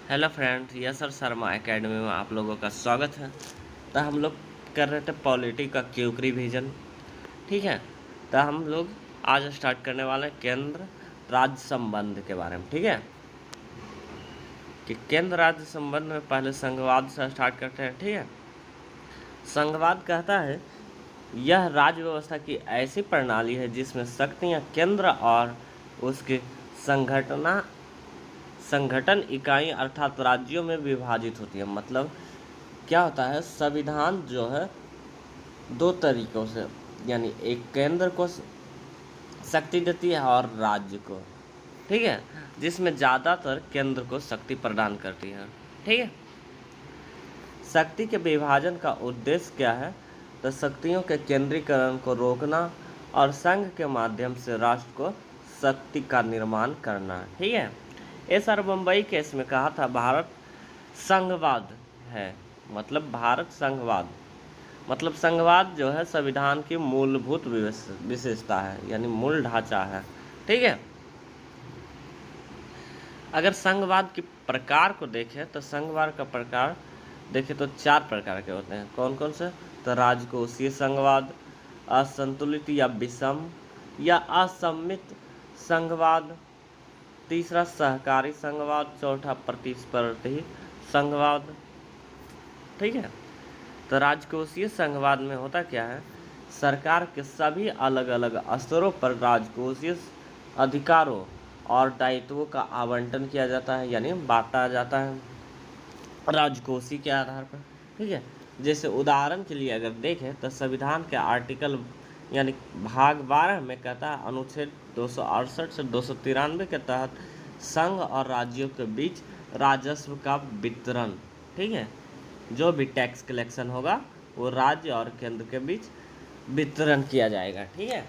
Hello friends, yes sir Sharma academy में आप लोगों का स्वागत है। तो हम लोग कर रहे थे पॉलिटी का क्यूक रिवीजन। ठीक है, तो हम लोग आज स्टार्ट करने वाले हैं केंद्र राज्य संबंध के बारे में। ठीक है, कि केंद्र राज्य संबंध में पहले संघवाद से स्टार्ट करते हैं। ठीक है, संघवाद कहता है यह राज्य व्यवस्था की ऐसी प्रणाली है जिसमें शक्तियाँ केंद्र और उसके संगठना संगठन इकाई अर्थात राज्यों में विभाजित होती है। मतलब क्या होता है, संविधान जो है दो तरीकों से, यानी एक केंद्र को शक्ति देती है और राज्य को। ठीक है, जिसमें ज़्यादातर केंद्र को शक्ति प्रदान करती है। ठीक है, शक्ति के विभाजन का उद्देश्य क्या है, तो शक्तियों के केंद्रीकरण को रोकना और संघ के माध्यम से राष्ट्र को शक्ति का निर्माण करना। ठीक है, एस.आर. बम्बई केस में कहा था भारत संघवाद है। मतलब भारत संघवाद मतलब संघवाद जो है संविधान की मूलभूत विशेषता है, यानी मूल ढांचा है। ठीक है, अगर संघवाद के प्रकार को देखें तो संघवाद का प्रकार देखें तो 4 प्रकार के होते हैं। कौन कौन से, तो राजकोषीय संघवाद, असंतुलित या विषम या असममित संघवाद, तीसरा सहकारी संघवाद, चौथा प्रतिस्पर्धी संघवाद। ठीक है, तो राजकोषीय संघवाद में होता क्या है, सरकार के सभी अलग अलग स्तरों पर राजकोषीय अधिकारों और दायित्वों का आवंटन किया जाता है, यानी बांटा जाता है राजकोषीय के आधार पर। ठीक है, जैसे उदाहरण के लिए अगर देखें तो संविधान के आर्टिकल यानी भाग 12 में कहता है अनुच्छेद 268 से 293 के तहत संघ और राज्यों के बीच राजस्व का वितरण। ठीक है, जो भी टैक्स कलेक्शन होगा वो राज्य और केंद्र के बीच वितरण किया जाएगा। ठीक है,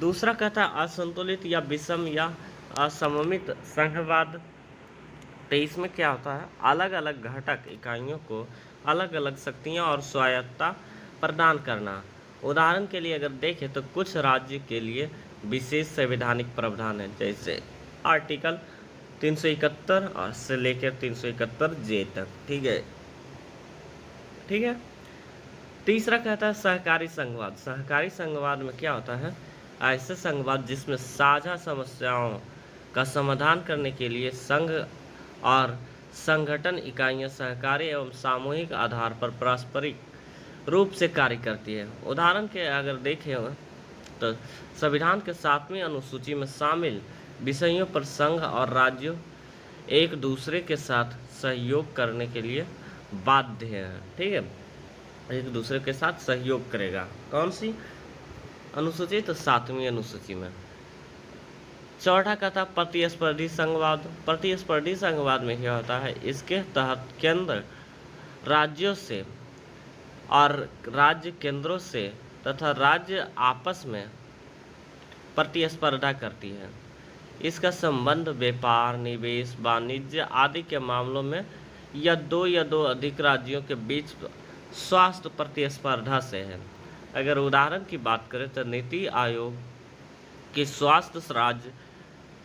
दूसरा कहता है असंतुलित या विषम या असममित संघवाद। तो इसमें क्या होता है, अलग अलग घटक इकाइयों को अलग अलग शक्तियाँ और स्वायत्तता प्रदान करना। उदाहरण के लिए अगर देखें तो कुछ राज्य के लिए विशेष संवैधानिक प्रावधान है, जैसे आर्टिकल 371 और से लेकर 371 जे तक। ठीक है, तीसरा कहता है सहकारी संघवाद। सहकारी संघवाद में क्या होता है, ऐसे संघवाद जिसमें साझा समस्याओं का समाधान करने के लिए संघ और संगठन इकाइयां सहकारी एवं सामूहिक आधार पर पारस्परिक रूप से कार्य करती है। उदाहरण के अगर देखें तो संविधान के 7वीं अनुसूची में शामिल विषयों पर संघ और राज्यों एक दूसरे के साथ सहयोग करने के लिए बाध्य हैं। ठीक है, एक दूसरे के साथ सहयोग करेगा। कौन सी अनुसूची, तो 7वीं अनुसूची में। चौथा कहता प्रतिस्पर्धी संघवाद। प्रतिस्पर्धी संघवाद में क्या होता है, इसके तहत केंद्र राज्यों से और राज्य केंद्रों से तथा राज्य आपस में प्रतिस्पर्धा करती है। इसका संबंध व्यापार, निवेश, वाणिज्य आदि के मामलों में या दो अधिक राज्यों के बीच स्वास्थ्य प्रतिस्पर्धा से है। अगर उदाहरण की बात करें तो नीति आयोग की स्वास्थ्य राज्य,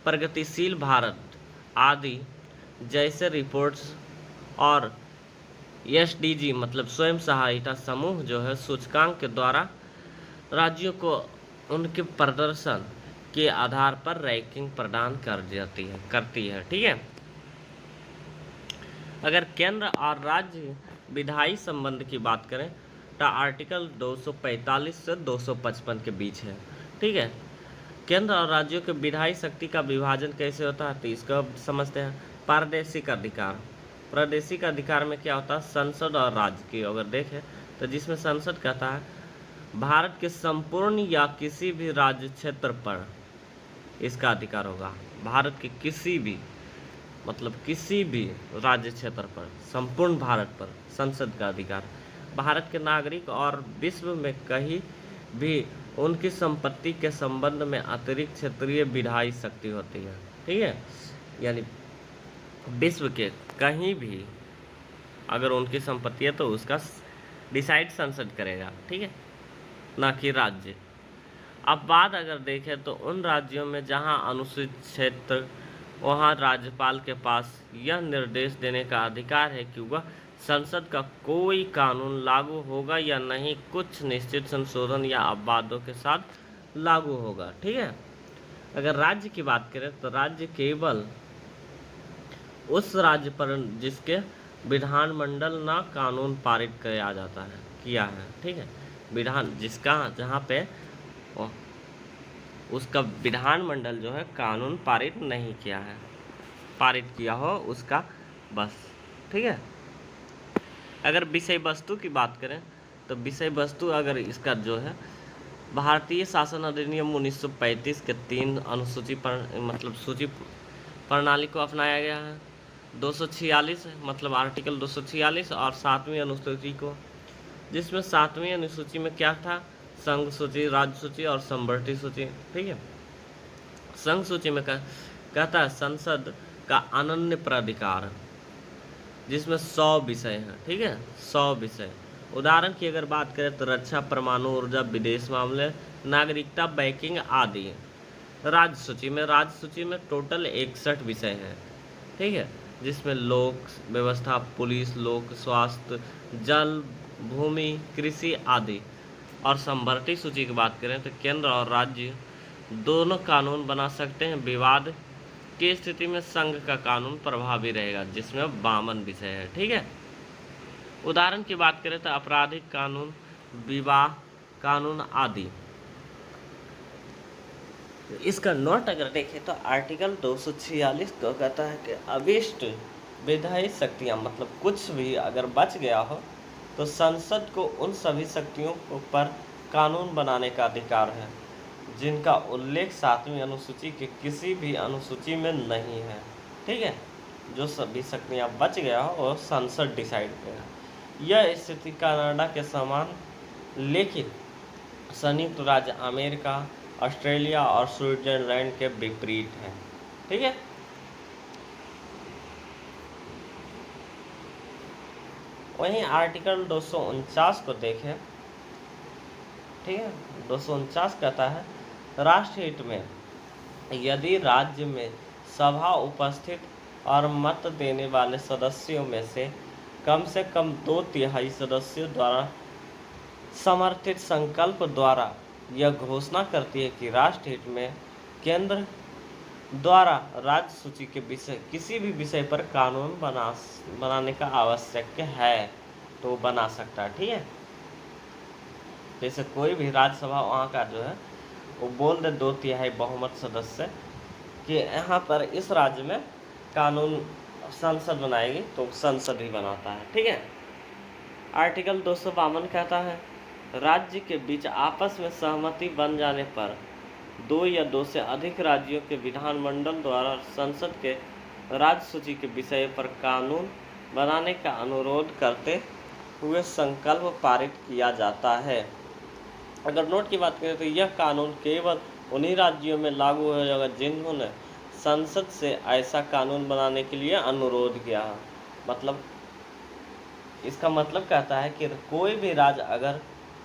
प्रगतिशील भारत आदि जैसे रिपोर्ट्स और एसडीजी मतलब स्वयं सहायता समूह जो है सूचकांक के द्वारा राज्यों को उनके प्रदर्शन के आधार पर रैंकिंग प्रदान करती है। ठीक है, अगर केंद्र और राज्य विधायी संबंध की बात करें तो आर्टिकल 245 से 255 के बीच है। ठीक है, केंद्र और राज्यों के विधायी शक्ति का विभाजन कैसे होता है, तो इसको समझते हैं। प्रादेशिक अधिकार। प्रादेशिक अधिकार में क्या होता है, संसद और राज्य की अगर देखें तो जिसमें संसद कहता है भारत के संपूर्ण या किसी भी राज्य क्षेत्र पर इसका अधिकार होगा। भारत के किसी भी मतलब किसी भी राज्य क्षेत्र पर, संपूर्ण भारत पर संसद का अधिकार। भारत के नागरिक और विश्व में कहीं भी उनकी संपत्ति के संबंध में अतिरिक्त क्षेत्रीय विधायी शक्ति होती है। ठीक है, यानी विश्व के कहीं भी अगर उनकी संपत्ति है तो उसका डिसाइड संसद करेगा। ठीक है, ना कि राज्य। अब बात अगर देखें तो उन राज्यों में जहां अनुसूचित क्षेत्र वहाँ राज्यपाल के पास यह निर्देश देने का अधिकार है कि वह संसद का कोई कानून लागू होगा या नहीं, कुछ निश्चित संशोधन या अपवादों के साथ लागू होगा। ठीक है। अगर राज्य की बात करें तो राज्य केवल उस राज्य पर जिसके विधानमंडल ना कानून पारित किया है। ठीक है। विधान जिसका जहाँ पे उसका विधानमंडल जो है कानून पारित नहीं किया है, पारित किया हो उसका बस। ठीक है। अगर विषय वस्तु की बात करें तो विषय वस्तु अगर इसका जो है भारतीय शासन अधिनियम 1935 के 3 अनुसूची पर मतलब सूची प्रणाली को अपनाया गया है। 246 मतलब आर्टिकल 246 और 7वीं अनुसूची को, जिसमें 7वीं अनुसूची में क्या था, संघ सूची, राज्य सूची और संवर्ती सूची। ठीक है। संघ सूची में कहता है संसद का अनन्य प्राधिकार, जिसमें 100 विषय हैं। ठीक है, 100 विषय। उदाहरण की अगर बात करें तो रक्षा, परमाणु ऊर्जा, विदेश मामले, नागरिकता, बैंकिंग आदि। राज्य सूची में टोटल 61 विषय हैं। ठीक है, जिसमें लोक व्यवस्था, पुलिस, लोक स्वास्थ्य, जल, भूमि, कृषि आदि। और संवर्ती सूची की बात करें तो केंद्र और राज्य दोनों कानून बना सकते हैं। विवाद की स्थिति में संघ का कानून प्रभावी रहेगा, जिसमें 52 विषय है। ठीक है। उदाहरण की बात करें तो आपराधिक कानून, विवाह कानून आदि। इसका नोट अगर देखें तो आर्टिकल 246 को कहता है कि अभिष्ट विधायी शक्तियां मतलब कुछ भी अगर बच गया हो तो संसद को उन सभी शक्तियों पर कानून बनाने का अधिकार है जिनका उल्लेख 7वीं अनुसूची के किसी भी अनुसूची में नहीं है। ठीक है। जो सभी शक्तियां बच गया हो वो संसद डिसाइड करेगा। यह स्थिति कनाडा के समान, लेकिन संयुक्त राज्य अमेरिका, ऑस्ट्रेलिया और स्विट्जरलैंड के विपरीत है। ठीक है। वहीं आर्टिकल 249 को देखें। ठीक है। 249 कहता है राष्ट्रहित में यदि राज्य में सभा उपस्थित और मत देने वाले सदस्यों में से कम 2/3 सदस्यों द्वारा समर्थित संकल्प द्वारा यह घोषणा करती है कि राष्ट्रहित में केंद्र द्वारा राज्य सूची के विषय किसी भी विषय पर कानून बनाने का आवश्यक है तो बना सकता है। ठीक है। जैसे कोई भी राज्यसभा वहाँ का जो है वो बोल दे 2/3 बहुमत सदस्य कि यहाँ पर इस राज्य में कानून संसद बनाएगी तो संसद ही बनाता है। ठीक है। आर्टिकल 252 कहता है राज्य के बीच आपस में सहमति बन जाने पर 2 या 2 से अधिक राज्यों के विधानमंडल द्वारा संसद के राज्य सूची के विषय पर कानून बनाने का अनुरोध करते हुए संकल्प पारित किया जाता है। अगर नोट की बात करें तो यह कानून केवल उन्हीं राज्यों में लागू हो जाएगा जिन्होंने संसद से ऐसा कानून बनाने के लिए अनुरोध किया। मतलब इसका मतलब कहता है कि कोई भी राज्य अगर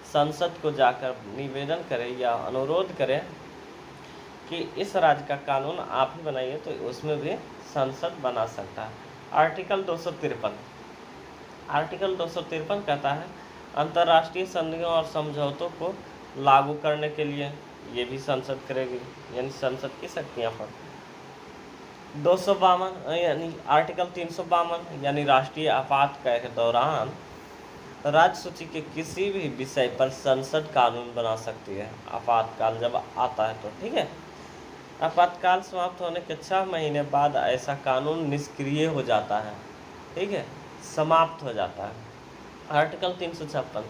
संसद को जाकर निवेदन करे या अनुरोध करे कि इस राज्य का कानून आप ही बनाइए तो उसमें भी संसद बना सकता है। आर्टिकल 253 कहता है अंतर्राष्ट्रीय संधियों और समझौतों को लागू करने के लिए ये भी संसद करेगी, यानी संसद की शक्तियाँ पर। 252 यानी आर्टिकल 352 यानी राष्ट्रीय आपातकाल के दौरान राज्य सूची के किसी भी विषय पर संसद कानून बना सकती है। आपातकाल जब आता है तो। ठीक है। आपातकाल समाप्त होने के 6 महीने बाद ऐसा कानून निष्क्रिय हो जाता है। ठीक है, समाप्त हो जाता है। आर्टिकल 356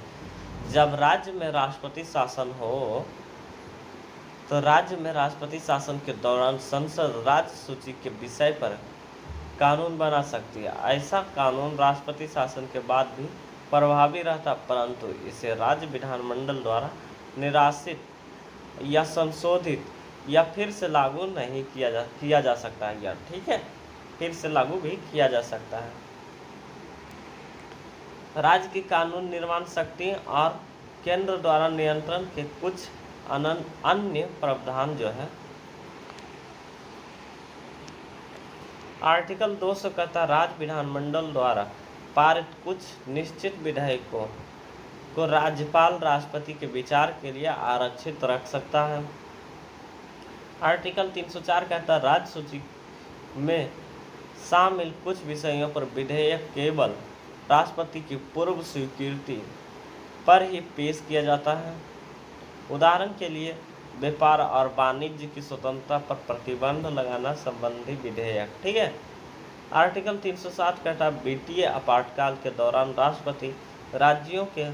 जब राज्य में राष्ट्रपति शासन हो तो राज्य में राष्ट्रपति शासन के दौरान संसद राज्य सूची के विषय पर कानून बना सकती है। ऐसा कानून राष्ट्रपति शासन के बाद भी प्रभावी रहता, परंतु इसे राज्य विधानमंडल द्वारा निराशित या संशोधित या फिर से लागू नहीं किया जा सकता है। या ठीक है, फिर से लागू भी किया जा सकता है। राज्य की कानून निर्माण शक्ति और केंद्र द्वारा नियंत्रण के कुछ अन्य प्रावधान जो है आर्टिकल 200 कहता है राज्य विधानमंडल द्वारा पारित कुछ निश्चित विधेयकों को राज्यपाल राष्ट्रपति के विचार के लिए आरक्षित रख सकता है। आर्टिकल 304 कहता है राज्य सूची में शामिल कुछ विषयों पर विधेयक केवल राष्ट्रपति की पूर्व स्वीकृति पर ही पेश किया जाता है। उदाहरण के लिए व्यापार और वाणिज्य की स्वतंत्रता पर प्रतिबंध लगाना संबंधी विधेयक। ठीक है। आर्टिकल 307 कहता है वित्तीय आपातकाल के दौरान राष्ट्रपति राज्यों के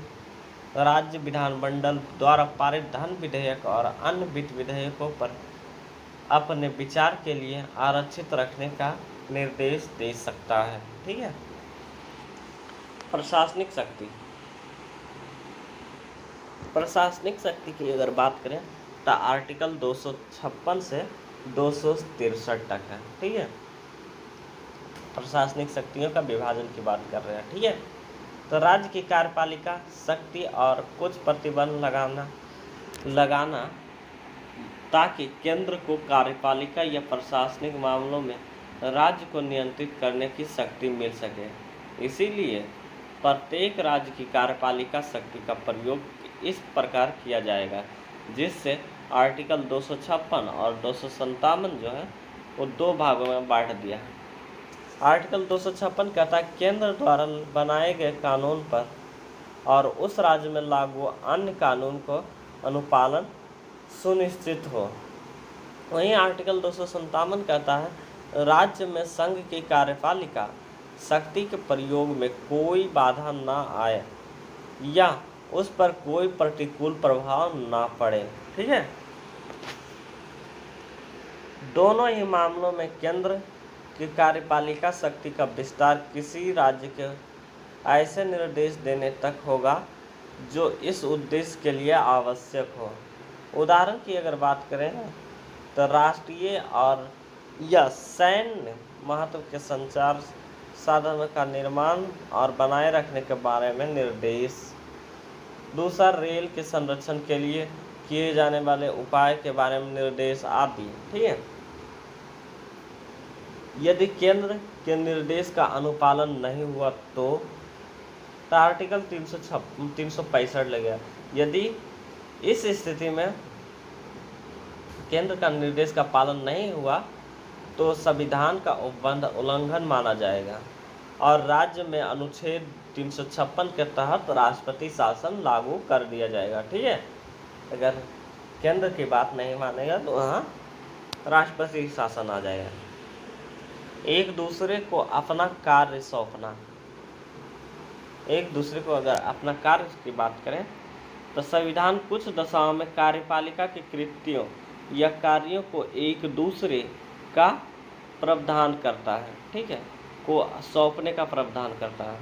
राज्य विधानमंडल द्वारा पारित धन विधेयक और अन्य वित्त विधेयकों पर अपने विचार के लिए आरक्षित रखने का निर्देश दे सकता है। ठीक है। प्रशासनिक शक्ति, प्रशासनिक शक्ति की अगर बात करें तो आर्टिकल 256 से 263 तक है। ठीक है। प्रशासनिक शक्तियों का विभाजन की बात कर रहे हैं। ठीक है। तो राज्य की कार्यपालिका शक्ति और कुछ प्रतिबंध लगाना ताकि केंद्र को कार्यपालिका या प्रशासनिक मामलों में राज्य को नियंत्रित करने की शक्ति मिल सके। इसीलिए प्रत्येक राज्य की कार्यपालिका शक्ति का प्रयोग इस प्रकार किया जाएगा जिससे आर्टिकल 256 और 257 जो है वो दो भागों में बांट दिया है। आर्टिकल 256 कहता है केंद्र द्वारा बनाए गए कानून पर और उस राज्य में लागू अन्य कानून को अनुपालन सुनिश्चित हो। वहीं आर्टिकल 257 कहता है राज्य में संघ की कार्यपालिका शक्ति के प्रयोग में कोई बाधा न आए या उस पर कोई प्रतिकूल प्रभाव ना पड़े। ठीक है। दोनों ही मामलों में केंद्र की कार्यपालिका शक्ति का विस्तार किसी राज्य के ऐसे निर्देश देने तक होगा जो इस उद्देश्य के लिए आवश्यक हो। उदाहरण की अगर बात करें तो राष्ट्रीय और या सैन्य महत्व के संचार साधनों का निर्माण और बनाए रखने के बारे में निर्देश। दूसरा रेल के संरक्षण के लिए किए जाने वाले उपाय के बारे में निर्देश आदि। ठीक है। यदि केंद्र के निर्देश का अनुपालन नहीं हुआ तो आर्टिकल 365 लगेगा। यदि इस स्थिति में केंद्र का निर्देश का पालन नहीं हुआ तो संविधान का उल्लंघन माना जाएगा और राज्य में अनुच्छेद 356 के तहत राष्ट्रपति शासन लागू कर दिया जाएगा। ठीक है। अगर केंद्र की बात नहीं मानेगा तो वहाँ राष्ट्रपति शासन आ जाएगा। एक दूसरे को अपना कार्य सौंपना, एक दूसरे को अगर अपना कार्य की बात करें तो संविधान कुछ दशाओं में कार्यपालिका के कृत्यों या कार्यों को एक दूसरे का प्रावधान करता है। ठीक है। को सौंपने का प्रावधान करता है।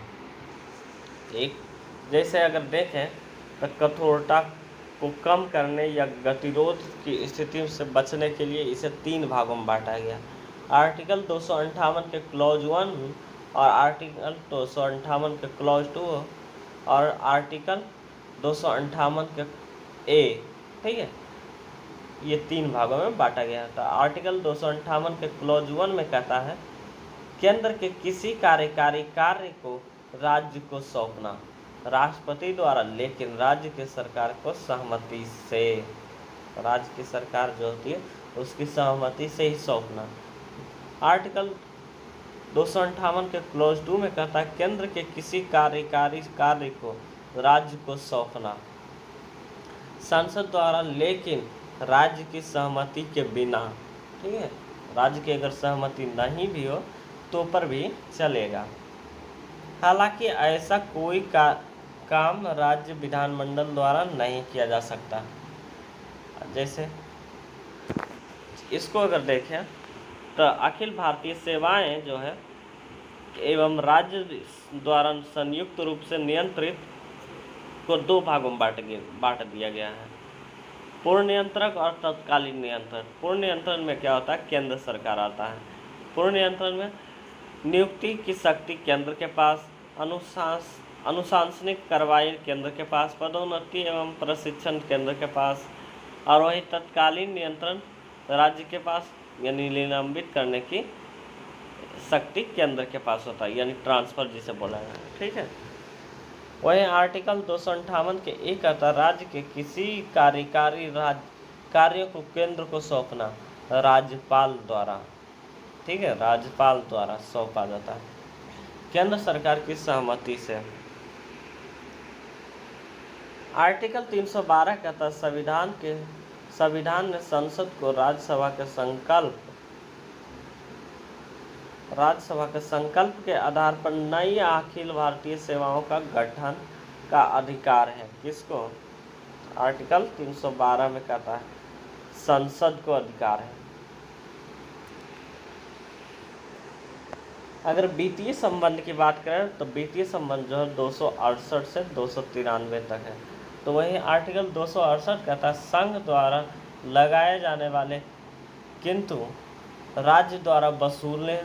एक जैसे अगर देखें तो कठोरता को कम करने या गतिरोध की स्थिति से बचने के लिए इसे 3 भागों में बांटा गया। आर्टिकल 258 के क्लॉज 1 और आर्टिकल 258 के क्लॉज 2 और आर्टिकल 258 के ए। ठीक है। ये 3 भागों में बांटा गया था। आर्टिकल 258 के क्लॉज 1 में कहता है केंद्र के किसी कार्यकारी कार्य को राज्य को सौंपना राष्ट्रपति द्वारा, लेकिन राज्य की सरकार को सहमति से, राज्य की सरकार जो होती है उसकी सहमति से ही सौंपना। आर्टिकल 258 के क्लॉज 2 में कहता है केंद्र के किसी कार्यकारी कार्य को राज्य को सौंपना संसद द्वारा, लेकिन राज्य की सहमति के बिना। ठीक है। राज्य की अगर सहमति नहीं भी हो तो पर भी चलेगा। हालांकि ऐसा कोई काम राज्य विधानमंडल द्वारा नहीं किया जा सकता। जैसे इसको अगर देखें तो अखिल भारतीय सेवाएं जो है एवं राज्य द्वारा संयुक्त रूप से नियंत्रित को 2 भागों में बांट दिया गया है। पूर्ण नियंत्रक और तत्कालीन नियंत्रण। पूर्ण नियंत्रण में क्या होता है, केंद्र सरकार आता है। पूर्ण नियंत्रण में नियुक्ति की शक्ति केंद्र के पास, अनुशासनिक कार्रवाई केंद्र के पास, पदोन्नति एवं प्रशिक्षण केंद्र के पास, और वही तत्कालीन नियंत्रण राज्य के पास, यानी निलंबित करने की शक्ति केंद्र के पास होता है, यानी ट्रांसफर जिसे बोला जाए, ठीक है। वहीं आर्टिकल 258 के एक कहता है राज्य के किसी कार्यकारी कार्यों को केंद्र को सौंपना राज्यपाल द्वारा, ठीक है, राज्यपाल द्वारा सौंपा जाता है केंद्र सरकार की सहमति से। आर्टिकल 312 कहता है संविधान ने संसद को राज्यसभा के संकल्प के आधार पर नई अखिल भारतीय सेवाओं का गठन का अधिकार है। किसको? आर्टिकल 312 में कहता है संसद को अधिकार है। अगर वित्तीय संबंध की बात करें तो वित्तीय संबंध जो है 268 से 293 तक है। तो वही आर्टिकल 268 कहता है संघ द्वारा लगाए जाने वाले किंतु राज्य द्वारा वसूलने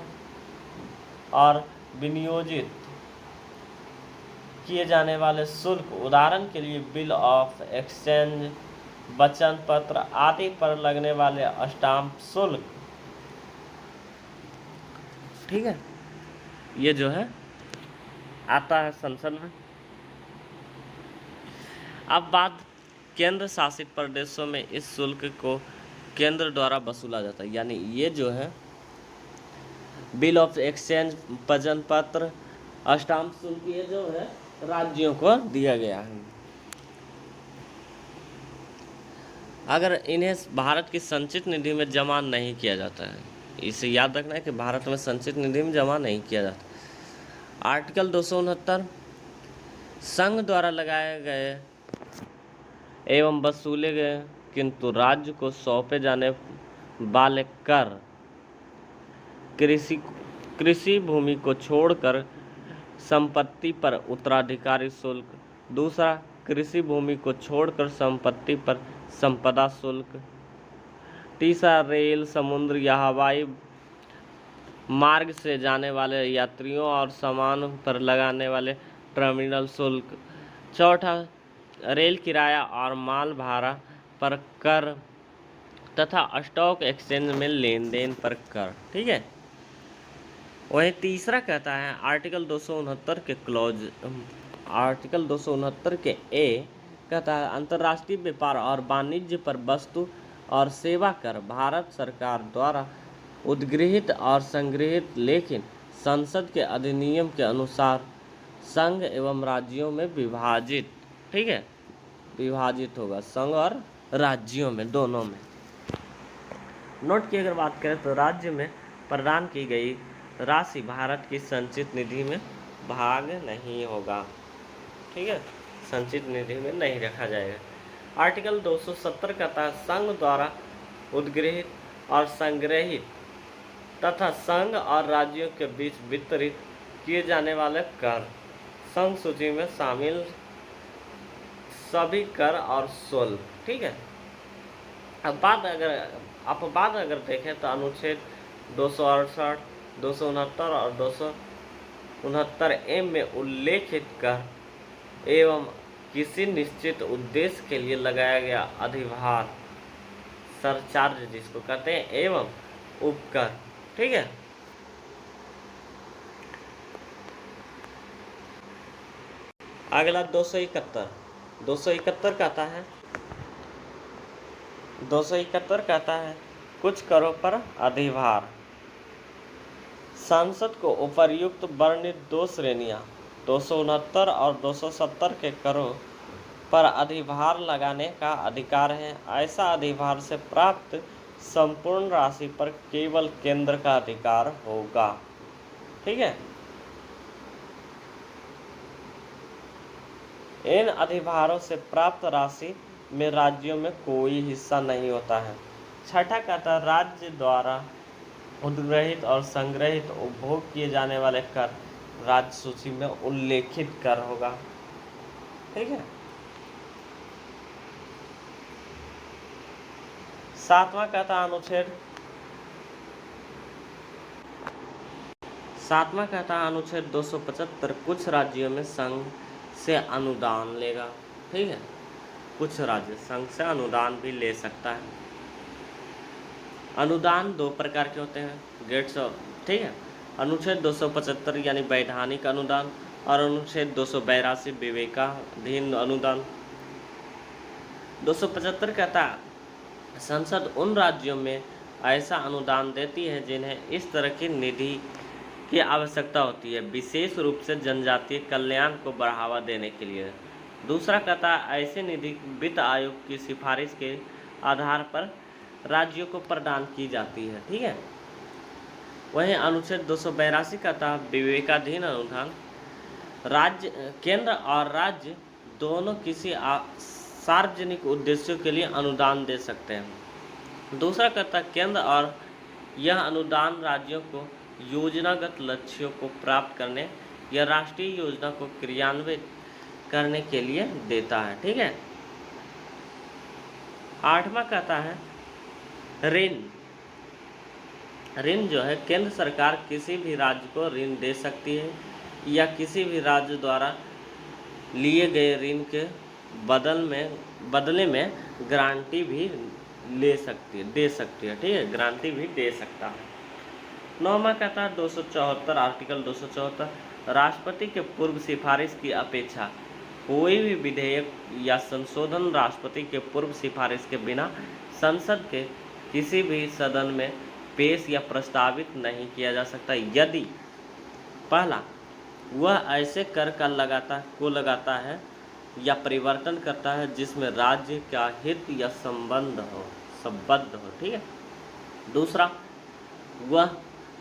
और विनियोजित किए जाने वाले शुल्क, उदाहरण के लिए बिल ऑफ एक्सचेंज, वचन पत्र आदि पर लगने वाले स्टाम्प शुल्क, ठीक है, ये जो है आता है संसद में। अब बात केंद्र शासित प्रदेशों में इस शुल्क को केंद्र द्वारा वसूला जाता है, यानी ये जो है बिल ऑफ एक्सचेंज, वचन पत्र, स्टाम्प शुल्क, ये जो है राज्यों को दिया गया है। अगर इन्हें भारत की संचित निधि में जमा नहीं किया जाता है, इसे याद रखना है कि भारत में संचित निधि में जमा नहीं किया जाता। आर्टिकल 269 संघ द्वारा लगाए गए एवं वसूले गए किंतु राज्य को सौंपे जाने वाले कर, कृषि भूमि को छोड़कर संपत्ति पर उत्तराधिकारी शुल्क, दूसरा कृषि भूमि को छोड़कर संपत्ति पर संपदा शुल्क, तीसरा रेल, समुद्र या हवाई मार्ग से जाने वाले यात्रियों और सामान पर लगाने वाले टर्मिनल शुल्क, चौथा रेल किराया और माल भाड़ा पर कर तथा स्टॉक एक्सचेंज में लेन देन पर कर, ठीक है। वहीं तीसरा कहता है आर्टिकल 269 के ए कहता है अंतर्राष्ट्रीय व्यापार और वाणिज्य पर वस्तु और सेवा कर भारत सरकार द्वारा उद्गृहित और संग्रहित, लेकिन संसद के अधिनियम के अनुसार संघ एवं राज्यों में विभाजित, ठीक है, विभाजित होगा संघ और राज्यों में, दोनों में। नोट की अगर बात करें तो राज्य में प्रदान की गई राशि भारत की संचित निधि में भाग नहीं होगा, ठीक है, संचित निधि में नहीं रखा जाएगा। आर्टिकल 270 कहता है संघ द्वारा उद्गृहित और संग्रहित तथा संघ और राज्यों के बीच वितरित किए जाने वाले कर, संघ सूची में शामिल सभी कर और शुल्क, ठीक है। अब बात अगर देखें तो अनुच्छेद 268, 269 और 269 में उल्लेखित कर एवं किसी निश्चित उद्देश्य के लिए लगाया गया अधिभार, सरचार्ज जिसको कहते हैं, एवं उपकर, ठीक है। अगला 271 कहता है कुछ करों पर अधिभार। संसद को उपर्युक्त वर्णित दो श्रेणियां 269 और 270 के करों पर अधिभार लगाने का अधिकार है। ऐसा अधिभार से प्राप्त संपूर्ण राशि पर केवल केंद्र का अधिकार होगा, ठीक है। इन अधिभारों से प्राप्त राशि में राज्यों में कोई हिस्सा नहीं होता है। छठा कहता है राज्य द्वारा उद्ग्रहित और संग्रहित उपभोग किए जाने वाले कर राज्य सूची में उल्लेखित कर होगा, ठीक है। सातवां कहता अनुच्छेद 275 कुछ राज्यों में संघ से अनुदान लेगा, ठीक है, कुछ राज्य संघ से अनुदान भी ले सकता है। अनुदान दो प्रकार के होते हैं, गेट्स, ठीक है, अनुच्छेद 275 यानी वैधानिक अनुदान और अनुच्छेद 282 विवेकाधीन अनुदान। 275 कहता है संसद उन राज्यों में ऐसा अनुदान देती है जिन्हें इस तरह की निधि की आवश्यकता होती है, विशेष रूप से जनजातीय कल्याण को बढ़ावा देने के लिए। दूसरा कहता है ऐसे निधि वित्त आयोग की सिफारिश के आधार पर राज्यों को प्रदान की जाती है। ठीक है। वहीं अनुच्छेद 282 कहता है विवेकाधीन अनुदान, राज्य, केंद्र और राज्य दोनों किसी सार्वजनिक उद्देश्यों के लिए अनुदान दे सकते हैं। दूसरा कहता है केंद्र और यह अनुदान राज्यों को योजनागत लक्ष्यों को प्राप्त करने या राष्ट्रीय योजना को क्रियान्वित करने के लिए देता है। ठीक है। 8वां कहता है ऋण। ऋण जो है केंद्र सरकार किसी भी राज्य को ऋण दे सकती है या किसी भी राज्य द्वारा लिए गए ऋण के बदले में गारंटी भी दे सकती है। ठीक है, गारंटी भी दे सकता है। 9वां कहता है 274 आर्टिकल 274 राष्ट्रपति के पूर्व सिफारिश की अपेक्षा कोई भी विधेयक या संशोधन राष्ट्रपति के पूर्व सिफारिश के बिना संसद के किसी भी सदन में पेश या प्रस्तावित नहीं किया जा सकता यदि पहला वह ऐसे कर का लगाता है या परिवर्तन करता है जिसमें राज्य का हित या संबद्ध हो। ठीक है। दूसरा वह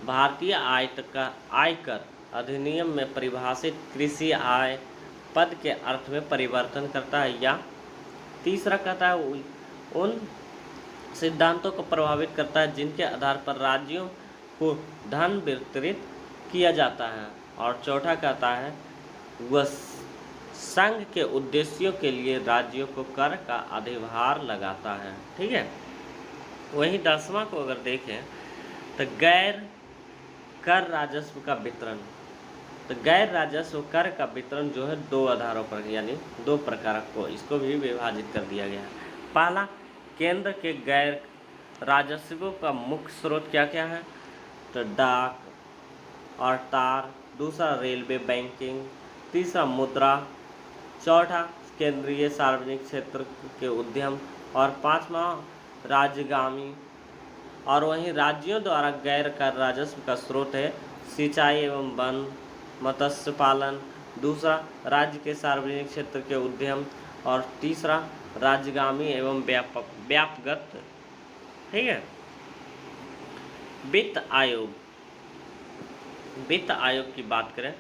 भारतीय आयकर अधिनियम में परिभाषित कृषि आय पद के अर्थ में परिवर्तन करता है या तीसरा कहता है उन सिद्धांतों को प्रभावित करता है जिनके आधार पर राज्यों को धन वितरित किया जाता है और चौथा कहता है वह संघ के उद्देश्यों के लिए राज्यों को कर का अधिभार लगाता है। ठीक है। वहीं 10वां को अगर देखें तो गैर कर राजस्व का वितरण। तो गैर राजस्व कर का वितरण जो है दो आधारों पर यानी दो प्रकार को इसको भी विभाजित कर दिया गया है। पहला केंद्र के गैर राजस्वों का मुख्य स्रोत क्या क्या है तो डाक और तार, दूसरा रेलवे बैंकिंग, तीसरा मुद्रा, चौथा केंद्रीय सार्वजनिक क्षेत्र के उद्यम और पांचवा राज्यगामी। और वहीं राज्यों द्वारा गैर कर राजस्व का स्रोत है सिंचाई एवं वन, मत्स्य पालन, दूसरा राज्य के सार्वजनिक क्षेत्र के उद्यम और तीसरा राज्यगामी एवं व्यापगत। ठीक है। वित्त आयोग की बात करें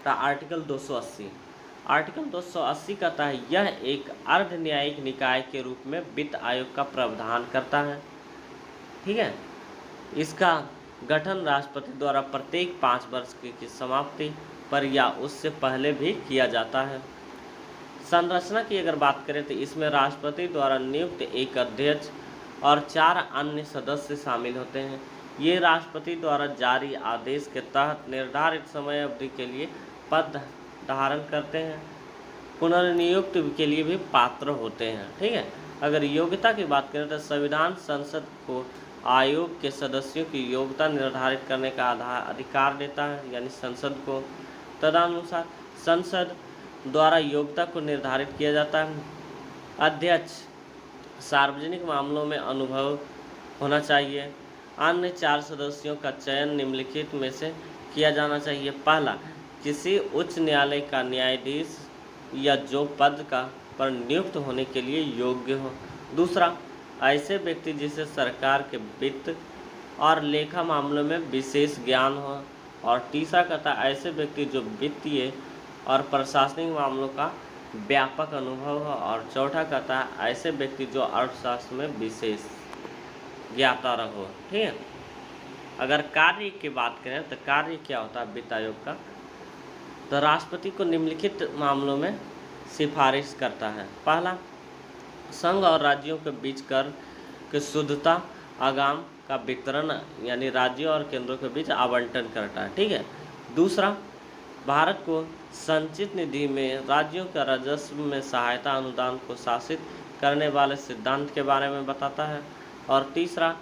तो आर्टिकल 280 कहता है यह एक अर्ध न्यायिक निकाय के रूप में वित्त आयोग का प्रावधान करता है। ठीक है। इसका गठन राष्ट्रपति द्वारा प्रत्येक 5 वर्ष की समाप्ति पर या उससे पहले भी किया जाता है। संरचना की अगर बात करें तो इसमें राष्ट्रपति द्वारा नियुक्त एक अध्यक्ष और 4 अन्य सदस्य शामिल होते हैं। ये राष्ट्रपति द्वारा जारी आदेश के तहत निर्धारित समय अवधि के लिए पद धारण करते हैं, पुनर्नियुक्त के लिए भी पात्र होते हैं। ठीक है। अगर योग्यता की बात करें तो संविधान संसद को आयोग के सदस्यों की योग्यता निर्धारित करने का अधिकार देता है यानी संसद को। तदनुसार संसद द्वारा योग्यता को निर्धारित किया जाता है। अध्यक्ष सार्वजनिक मामलों में अनुभव होना चाहिए। अन्य 4 सदस्यों का चयन निम्नलिखित में से किया जाना चाहिए। पहला किसी उच्च न्यायालय का न्यायाधीश या जो पद का पर नियुक्त होने के लिए योग्य हो। दूसरा ऐसे व्यक्ति जिसे सरकार के वित्त और लेखा मामलों में विशेष ज्ञान हो। और तीसरा कहता है ऐसे व्यक्ति जो वित्तीय और प्रशासनिक मामलों का व्यापक अनुभव हो। और चौथा कहता है ऐसे व्यक्ति जो अर्थशास्त्र में विशेष ज्ञाता रहो। ठीक है। अगर कार्य की बात करें तो कार्य क्या होता है वित्त आयोग का तो राष्ट्रपति को निम्नलिखित मामलों में सिफारिश करता है। पहला संघ और राज्यों के बीच कर की शुद्धता आगाम का वितरण यानी राज्यों और केंद्रों के बीच आवंटन करता है। ठीक है। दूसरा भारत को संचित निधि में राज्यों का राजस्व में सहायता अनुदान को शासित करने वाले सिद्धांत के बारे में बताता है। और तीसरा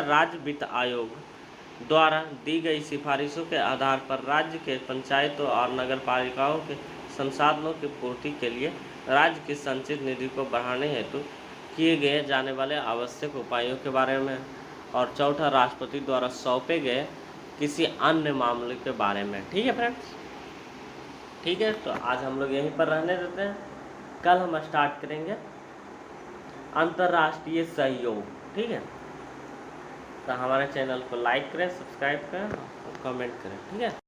राज्य वित्त आयोग द्वारा दी गई सिफारिशों के आधार पर राज्य के पंचायतों और नगर पालिकाओं के संसाधनों की पूर्ति के लिए राज्य की संचित निधि को बढ़ाने हेतु किए गए जाने वाले आवश्यक उपायों के बारे में। और चौथा, राष्ट्रपति द्वारा सौंपे गए किसी अन्य मामले के बारे में। ठीक है फ्रेंड्स, ठीक है, तो आज हम लोग यहीं पर रहने देते हैं। कल हम स्टार्ट करेंगे अंतर्राष्ट्रीय सहयोग। ठीक है, तो हमारे चैनल को लाइक करें, सब्सक्राइब करें और कमेंट करें। ठीक है।